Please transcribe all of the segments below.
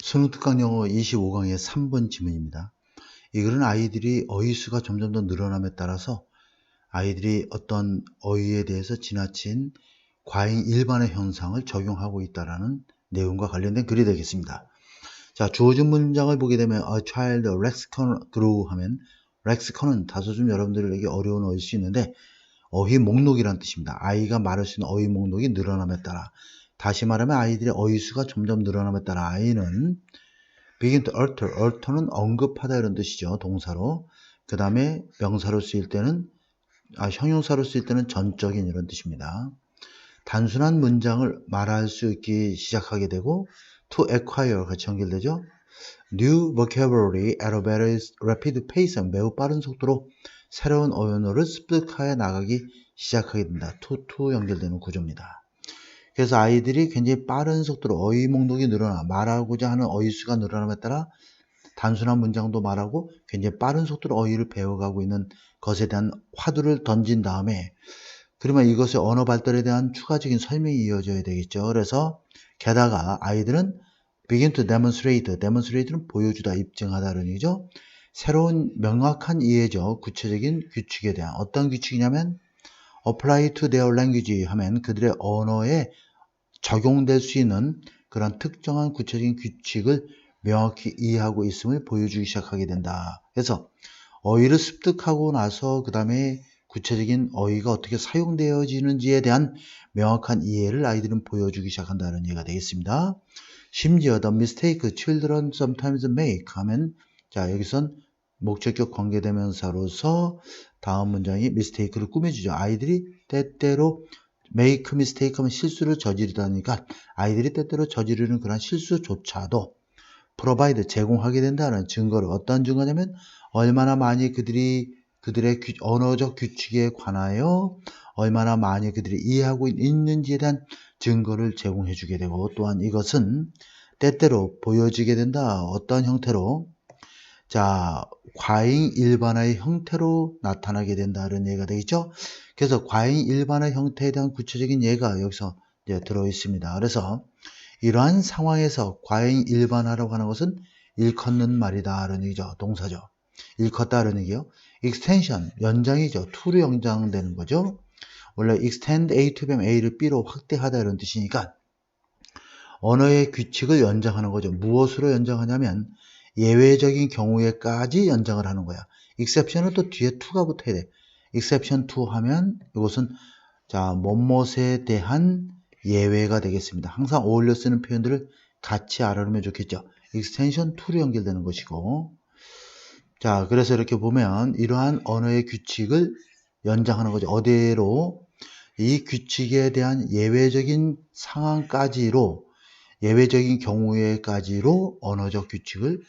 수능특강 영어 25강의 3번 지문입니다. 이 글은 아이들이 어휘수가 점점 더 늘어남에 따라서 아이들이 어떤 어휘에 대해서 지나친 과잉 일반의 현상을 적용하고 있다는 내용과 관련된 글이 되겠습니다. 자, 주어진 문장을 보게 되면 A child lexicon grew 하면 렉시컨은 다소 좀 여러분들에게 어려운 어휘일 수 있는데 어휘 목록이란 뜻입니다. 아이가 말할 수 있는 어휘 목록이 늘어남에 따라, 다시 말하면 아이들의 어휘수가 점점 늘어남에 따라 아이는 begin to alter, alter는 언급하다 이런 뜻이죠. 동사로. 그 다음에 명사로 쓰일 때는 형용사로 쓰일 때는 전적인 이런 뜻입니다. 단순한 문장을 말할 수 있기 시작하게 되고 to acquire 같이 연결되죠. new vocabulary at a very rapid pace, 매우 빠른 속도로 새로운 언어를 습득하여 나가기 시작하게 된다. to 연결되는 구조입니다. 그래서 아이들이 굉장히 빠른 속도로 어휘 목록이 늘어나 말하고자 하는 어휘수가 늘어남에 따라 단순한 문장도 말하고 굉장히 빠른 속도로 어휘를 배워가고 있는 것에 대한 화두를 던진 다음에, 그러면 이것의 언어 발달에 대한 추가적인 설명이 이어져야 되겠죠. 그래서 게다가 아이들은 begin to demonstrate, demonstrate는 보여주다, 입증하다는 얘기죠. 새로운 명확한 이해죠. 구체적인 규칙에 대한, 어떤 규칙이냐면 apply to their language 하면 그들의 언어에 적용될 수 있는 그런 특정한 구체적인 규칙을 명확히 이해하고 있음을 보여주기 시작하게 된다. 그래서 어휘를 습득하고 나서 그 다음에 구체적인 어휘가 어떻게 사용되어지는지에 대한 명확한 이해를 아이들은 보여주기 시작한다는 얘기가 되겠습니다. 심지어 the mistake children sometimes make 하면, 자, 여기선 목적격 관계대명사로서 다음 문장이 mistake를 꾸며주죠. 아이들이 때때로 make mistake 하면 실수를 저지르다니까 아이들이 때때로 저지르는 그런 실수조차도 provide 제공하게 된다는 증거를, 어떤 증거냐면 얼마나 많이 그들의 언어적 규칙에 관하여 얼마나 많이 그들이 이해하고 있는지에 대한 증거를 제공해 주게 되고, 또한 이것은 때때로 보여지게 된다. 어떤 형태로? 자, 과잉 일반화의 형태로 나타나게 된다는 얘기가 되겠죠. 그래서 과잉 일반화 형태에 대한 구체적인 예가 여기서 이제 들어 있습니다. 그래서 이러한 상황에서 과잉 일반화라고 하는 것은 일컫는 말이다라는 얘기죠. 동사죠. 일컫다라는 얘기요. extension, 연장이죠. to로 연장되는 거죠. 원래 extend A to B, A를 B로 확대하다 이런 뜻이니까 언어의 규칙을 연장하는 거죠. 무엇으로 연장하냐면 예외적인 경우에까지 연장을 하는 거야. exception은 또 뒤에 to가 붙어야 돼. exception to 하면 이것은 자, 뭐뭇에 대한 예외가 되겠습니다. 항상 어울려 쓰는 표현들을 같이 알아두면 좋겠죠. extension to로 연결되는 것이고, 자, 그래서 이렇게 보면 이러한 언어의 규칙을 연장하는 거죠. 어디로? 이 규칙에 대한 예외적인 상황까지로, 예외적인 경우에까지로 언어적 규칙을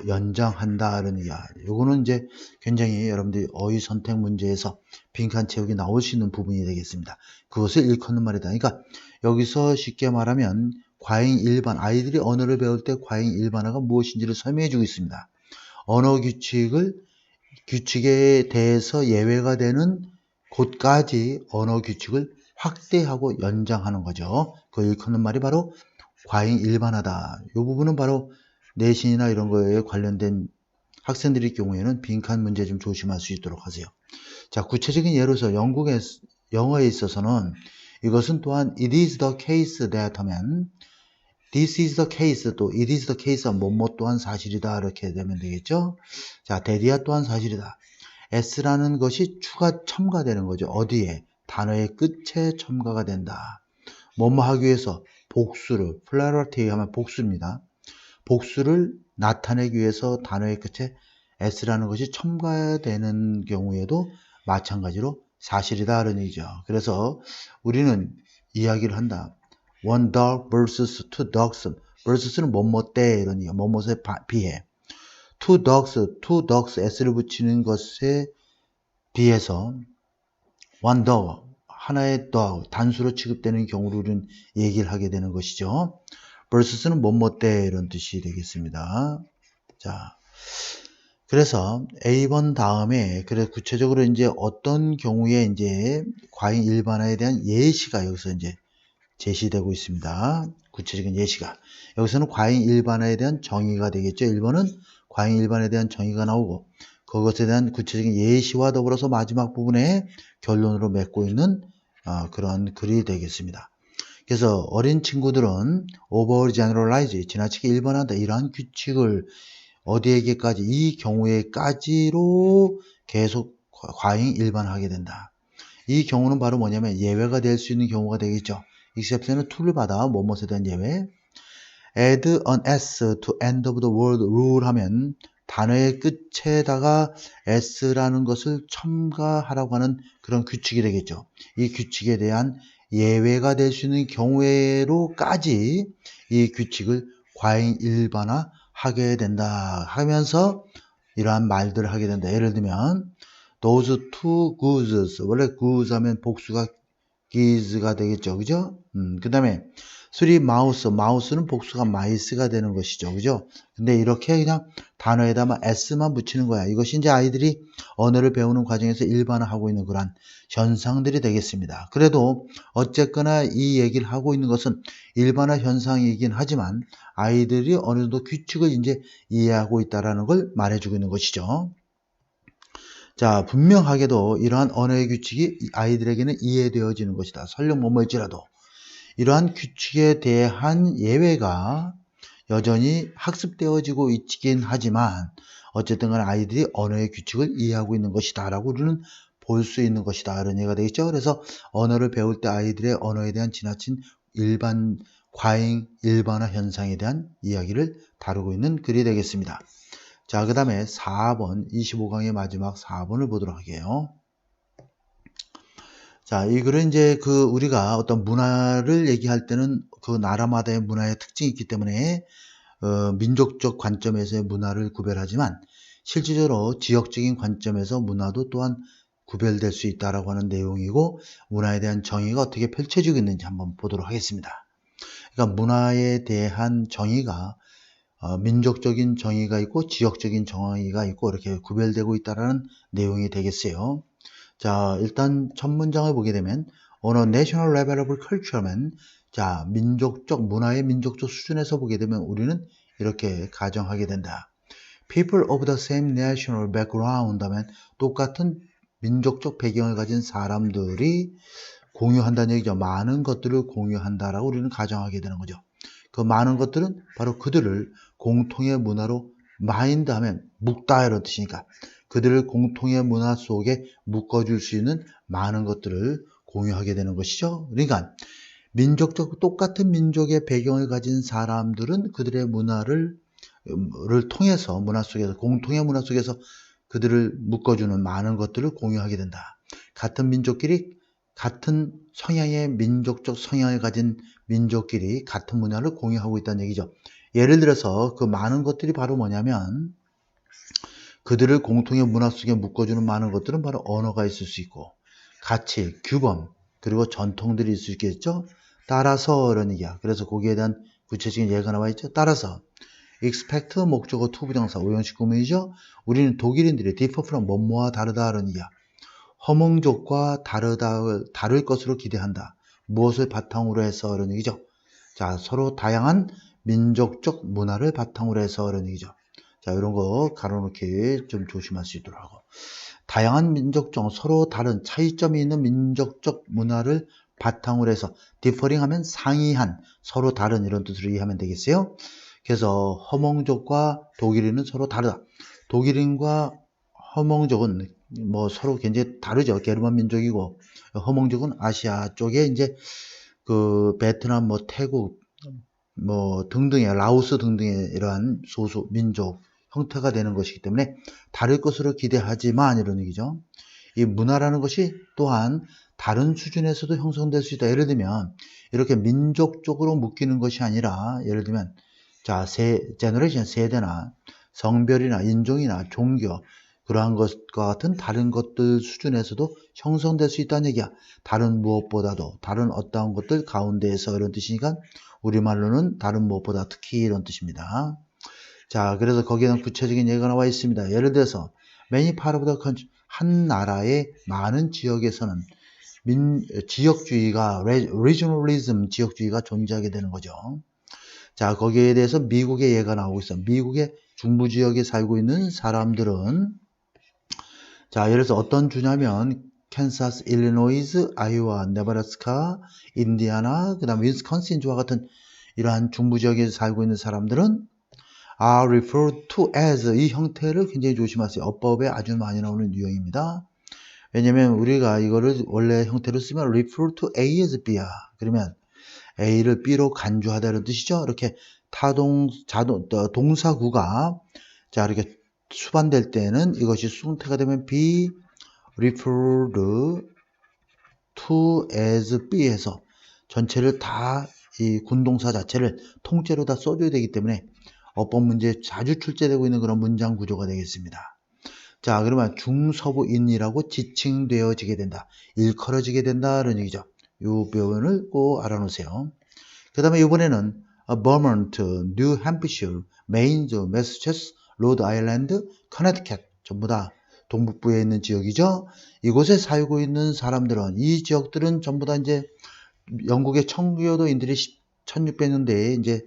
연장한다는 이야. 요거는 이제 굉장히 여러분들이 어휘 선택 문제에서 빈칸 채우기 나올 수 있는 부분이 되겠습니다. 그것을 일컫는 말이다. 그러니까 여기서 쉽게 말하면 과잉 일반, 아이들이 언어를 배울 때 과잉 일반화가 무엇인지를 설명해 주고 있습니다. 언어 규칙에 대해서 예외가 되는 곳까지 언어 규칙을 확대하고 연장하는 거죠. 그 일컫는 말이 바로 과잉 일반화다. 이 부분은 바로 내신이나 이런 거에 관련된 학생들의 경우에는 빈칸 문제 좀 조심할 수 있도록 하세요. 자, 구체적인 예로서 영어에 있어서는 이것은 또한 it is the case that 하면 this is the case, 또 it is the case 뭐뭐 또한 사실이다 이렇게 되면 되겠죠. 자, that이야 또한 사실이다. s라는 것이 첨가되는 거죠. 어디에? 단어의 끝에 첨가가 된다. 뭐뭐 하기 위해서 복수를, 플라라티 하면 복수입니다. 복수를 나타내기 위해서 단어의 끝에 s라는 것이 첨가되는 경우에도 마찬가지로 사실이다 라는 얘기죠. 그래서 우리는 이야기를 한다. One dog versus two dogs. versus는 뭐뭐 때 이런 얘기야. 뭐뭐에 비해. two dogs s를 붙이는 것에 비해서 one dog, 하나의 dog, 단수로 취급되는 경우로 우리는 얘기를 하게 되는 것이죠. versus는 뭐뭐 때 이런 뜻이 되겠습니다. 자, 그래서 A번 다음에 그래 구체적으로 이제 어떤 경우에 이제 과잉 일반화에 대한 예시가 여기서 이제 제시되고 있습니다. 구체적인 예시가. 여기서는 과잉 일반화에 대한 정의가 되겠죠. 1번은 과잉 일반에 대한 정의가 나오고 그것에 대한 구체적인 예시와 더불어서 마지막 부분에 결론으로 맺고 있는 그런 글이 되겠습니다. 그래서 어린 친구들은 over generalize, 지나치게 일반화한다. 이러한 규칙을 어디에게까지, 이 경우에까지로 계속 과잉 일반화하게 된다. 이 경우는 바로 뭐냐면 예외가 될 수 있는 경우가 되겠죠. exception은 to를 받아 뭐뭐에 대한 예외. add an s to end of the word rule 하면 단어의 끝에다가 s라는 것을 첨가하라고 하는 그런 규칙이 되겠죠. 이 규칙에 대한 예외가 될 수 있는 경우에로까지 이 규칙을 과잉 일반화하게 된다 하면서 이러한 말들을 하게 된다. 예를 들면 those two goods, 원래 goods 하면 복수가 geese가 되겠죠. 그죠? 그 다음에 three mouse, mouse는 복수가 mice가 되는 것이죠. 그죠? 근데 이렇게 그냥 단어에다만 s만 붙이는 거야. 이것이 이제 아이들이 언어를 배우는 과정에서 일반화하고 있는 그런 현상들이 되겠습니다. 그래도 어쨌거나 이 얘기를 하고 있는 것은 일반화 현상이긴 하지만 아이들이 어느 정도 규칙을 이제 이해하고 있다는 걸 말해주고 있는 것이죠. 자, 분명하게도 이러한 언어의 규칙이 아이들에게는 이해되어지는 것이다. 설령 뭐뭐일지라도 이러한 규칙에 대한 예외가 여전히 학습되어지고 있긴 하지만 어쨌든 간에 아이들이 언어의 규칙을 이해하고 있는 것이다 라고 우리는 볼 수 있는 것이다 이런 얘기가 되겠죠. 그래서 언어를 배울 때 아이들의 언어에 대한 지나친 과잉 일반화 현상에 대한 이야기를 다루고 있는 글이 되겠습니다. 자, 그 다음에 4번, 25강의 마지막 4번을 보도록 할게요. 자, 이 글은 이제 우리가 어떤 문화를 얘기할 때는 그 나라마다의 문화의 특징이 있기 때문에, 민족적 관점에서의 문화를 구별하지만, 실질적으로 지역적인 관점에서 문화도 또한 구별될 수 있다라고 하는 내용이고, 문화에 대한 정의가 어떻게 펼쳐지고 있는지 한번 보도록 하겠습니다. 그러니까 문화에 대한 정의가 민족적인 정의가 있고 지역적인 정의가 있고 이렇게 구별되고 있다는 내용이 되겠어요. 자, 일단 첫 문장을 보게 되면 on a national level of culture면 자, 문화의 민족적 수준에서 보게 되면 우리는 이렇게 가정하게 된다. People of the same national background 하면 똑같은 민족적 배경을 가진 사람들이 공유한다는 얘기죠. 많은 것들을 공유한다라고 우리는 가정하게 되는 거죠. 그 많은 것들은 바로 그들을 공통의 문화로 마인드 하면 묶다 이런 뜻이니까 그들을 공통의 문화 속에 묶어줄 수 있는 많은 것들을 공유하게 되는 것이죠. 그러니까 똑같은 민족의 배경을 가진 사람들은 그들의 문화를 통해서 공통의 문화 속에서 그들을 묶어주는 많은 것들을 공유하게 된다. 같은 민족끼리 같은 성향의 민족적 성향을 가진 민족끼리 같은 문화를 공유하고 있다는 얘기죠. 예를 들어서 그 많은 것들이 바로 뭐냐면 그들을 공통의 문화 속에 묶어주는 많은 것들은 바로 언어가 있을 수 있고 가치, 규범, 그리고 전통들이 있을 수 있겠죠. 따라서 이런 얘기야. 그래서 거기에 대한 구체적인 예가 나와 있죠. 따라서 expect 목적어 to 부정사 오형식 구문이죠. 우리는 독일인들이 differ from 뭐뭐와 다르다 이런 얘기야. 허몽족과 다를 것으로 기대한다. 무엇을 바탕으로 해서 이런 얘기죠. 자, 서로 다양한 민족적 문화를 바탕으로 해서 이런 얘기죠. 자, 이런 거 가로놓기 좀 조심할 수 있도록 하고. 다양한 민족적, 서로 다른 차이점이 있는 민족적 문화를 바탕으로 해서 differing 하면 상이한, 서로 다른 이런 뜻으로 이해하면 되겠어요. 그래서 허몽족과 독일인은 서로 다르다. 독일인과 허몽족은 뭐 서로 굉장히 다르죠. 게르만 민족이고 허몽족은 아시아 쪽에 이제 그 베트남 뭐 태국 뭐 등등의 라오스 등등의 이러한 소수 민족 형태가 되는 것이기 때문에 다를 것으로 기대하지만 이런 얘기죠. 이 문화라는 것이 또한 다른 수준에서도 형성될 수 있다. 예를 들면 이렇게 민족적으로 묶이는 것이 아니라 예를 들면 자, 제너레이션 세대나 성별이나 인종이나 종교 그러한 것과 같은 다른 것들 수준에서도 형성될 수 있다는 얘기야. 다른 무엇보다도 다른 어떠한 것들 가운데에서 이런 뜻이니까 우리말로는 다른 무엇보다 특히 이런 뜻입니다. 자, 그래서 거기에는 구체적인 예가 나와 있습니다. 예를 들어서 many part of the country 한 나라의 많은 지역에서는 지역주의가, regionalism, 지역주의가 존재하게 되는 거죠. 자, 거기에 대해서 미국의 예가 나오고 있어. 미국의 중부지역에 살고 있는 사람들은, 자, 예를 들어서 어떤 주냐면, 캔사스, 일리노이즈, 아이오와, 네브라스카, 인디아나, 그 다음 위스콘신 주와 같은 이러한 중부지역에 살고 있는 사람들은 are referred to as, 이 형태를 굉장히 조심하세요. 어법에 아주 많이 나오는 유형입니다. 왜냐면 우리가 이거를 원래 형태로 쓰면 refer to A as B야. 그러면 A를 B로 간주하다는 뜻이죠. 이렇게 동사구가 자 이렇게 수반될 때는 이것이 수동태가 되면 be referred to as B 해서 전체를 다 이 군동사 자체를 통째로 다 써줘야 되기 때문에 어법 문제에 자주 출제되고 있는 그런 문장 구조가 되겠습니다. 자, 그러면 중서부인이라고 지칭되어지게 된다. 일컬어지게 된다는 얘기죠. 이 표현을 꼭 알아놓으세요. 그 다음에 이번에는 버먼트, 뉴 햄프셔, 메인즈, 매사추세츠, 로드 아일랜드, 커네티켓 전부 다 동북부에 있는 지역이죠. 이곳에 살고 있는 사람들은 이 지역들은 전부 다 이제 영국의 청교도인들이 1600년대에 이제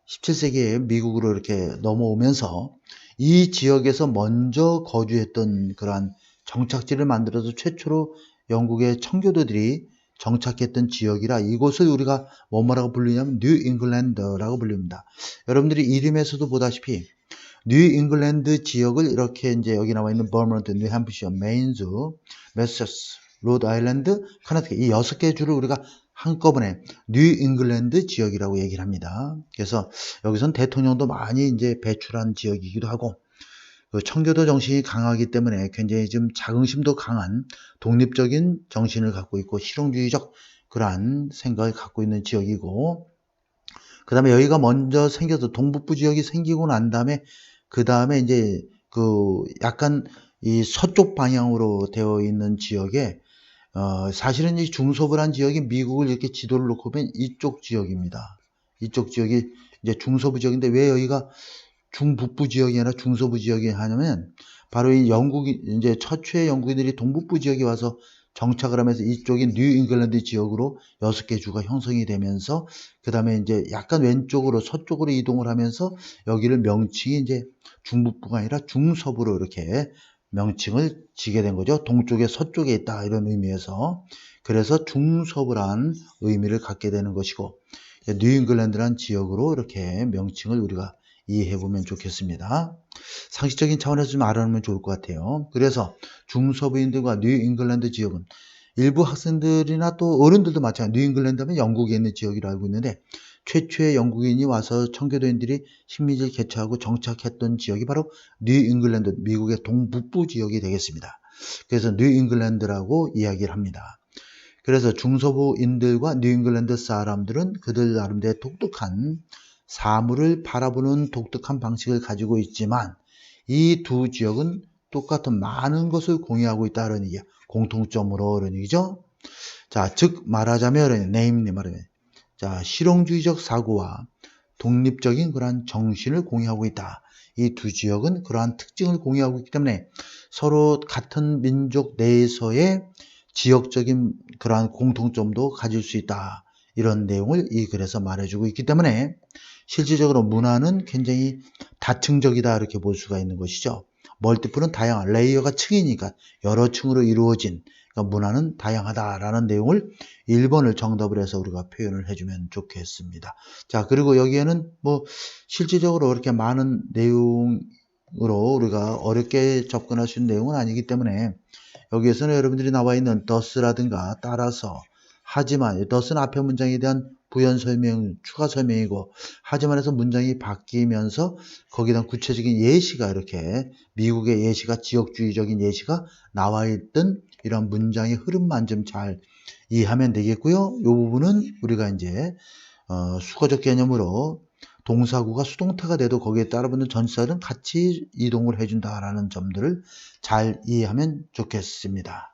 17세기에 미국으로 이렇게 넘어오면서 이 지역에서 먼저 거주했던 그러한 정착지를 만들어서 최초로 영국의 청교도들이 정착했던 지역이라 이곳을 우리가 뭐라고 부르냐면 뉴 잉글랜드라고 불립니다. 여러분들이 이름에서도 보다시피 뉴 잉글랜드 지역을 이렇게 이제 여기 나와 있는 버먼트, 뉴햄프셔, 메인즈, 매사추세츠, 로드 아일랜드, 커네티켓 이 6개 주를 우리가 한꺼번에 뉴 잉글랜드 지역이라고 얘기를 합니다. 그래서 여기선 대통령도 많이 이제 배출한 지역이기도 하고 그 청교도 정신이 강하기 때문에 굉장히 좀 자긍심도 강한 독립적인 정신을 갖고 있고 실용주의적 그러한 생각을 갖고 있는 지역이고 그 다음에 여기가 먼저 생겨서 동북부 지역이 생기고 난 다음에 그 다음에 이제 그 약간 이 서쪽 방향으로 되어 있는 지역에 사실은 이 중서부란 지역이 미국을 이렇게 지도를 놓고 보면 이쪽 지역입니다. 이쪽 지역이 이제 중서부 지역인데 왜 여기가 중북부 지역이 아니라 중서부 지역이 하냐면 바로 이 영국이 이제 최초의 영국인들이 동북부 지역에 와서 정착을 하면서 이쪽이 뉴 잉글랜드 지역으로 6개 주가 형성이 되면서 그 다음에 이제 약간 왼쪽으로 서쪽으로 이동을 하면서 여기를 명칭이 이제 중북부가 아니라 중서부로 이렇게 명칭을 지게 된 거죠. 동쪽에 서쪽에 있다 이런 의미에서 그래서 중서부란 의미를 갖게 되는 것이고 뉴 잉글랜드란 지역으로 이렇게 명칭을 우리가 이해해 보면 좋겠습니다. 상식적인 차원에서 좀 알아놓으면 좋을 것 같아요. 그래서 중서부인들과 뉴 잉글랜드 지역은 일부 학생들이나 또 어른들도 마찬가지로 뉴 잉글랜드 하면 영국에 있는 지역이라고 알고 있는데 최초의 영국인이 와서 청교도인들이 식민지를 개최하고 정착했던 지역이 바로 뉴 잉글랜드, 미국의 동북부 지역이 되겠습니다. 그래서 뉴 잉글랜드라고 이야기를 합니다. 그래서 중서부인들과 뉴 잉글랜드 사람들은 그들 나름대로 독특한 사물을 바라보는 독특한 방식을 가지고 있지만 이 두 지역은 똑같은 많은 것을 공유하고 있다는 얘기야. 공통점으로 그런 얘기죠. 자, 즉 말하자면 네임리 말하면 자, 실용주의적 사고와 독립적인 그러한 정신을 공유하고 있다. 이 두 지역은 그러한 특징을 공유하고 있기 때문에 서로 같은 민족 내에서의 지역적인 그러한 공통점도 가질 수 있다. 이런 내용을 이 글에서 말해주고 있기 때문에 실질적으로 문화는 굉장히 다층적이다 이렇게 볼 수가 있는 것이죠. 멀티플은 다양한 레이어가 층이니까 여러 층으로 이루어진 그러니까 문화는 다양하다라는 내용을 1번을 정답을 해서 우리가 표현을 해주면 좋겠습니다. 자, 그리고 여기에는 뭐 실질적으로 그렇게 많은 내용으로 우리가 어렵게 접근할 수 있는 내용은 아니기 때문에 여기에서는 여러분들이 나와 있는 thus라든가 따라서 하지만 thus는 앞에 문장에 대한 부연 설명, 추가 설명이고 하지만에서 문장이 바뀌면서 거기에 대한 구체적인 예시가 이렇게 미국의 예시가 지역주의적인 예시가 나와 있던 이런 문장의 흐름만 좀 잘 이해하면 되겠고요. 이 부분은 우리가 이제 수거적 개념으로 동사구가 수동태가 돼도 거기에 따라붙는 전치사는 같이 이동을 해준다라는 점들을 잘 이해하면 좋겠습니다.